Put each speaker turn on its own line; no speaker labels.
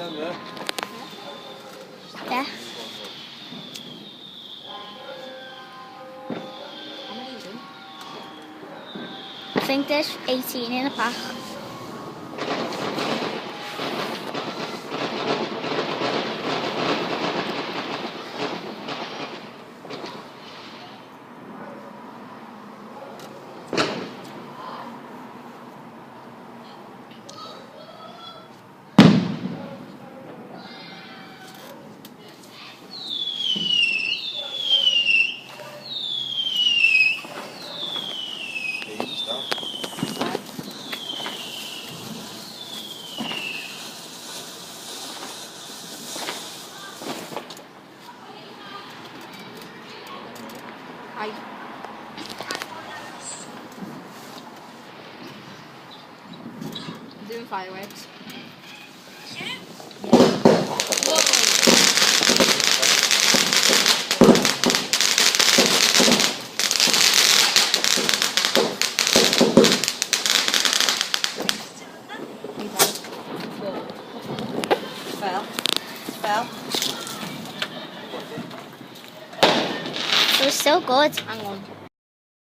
down there.
Yeah.
How many are you doing?
I think there's 18 in a pack.
Easy stuff.
Hi. I'm doing fireworks. Fell.
It was so good.
Hang on.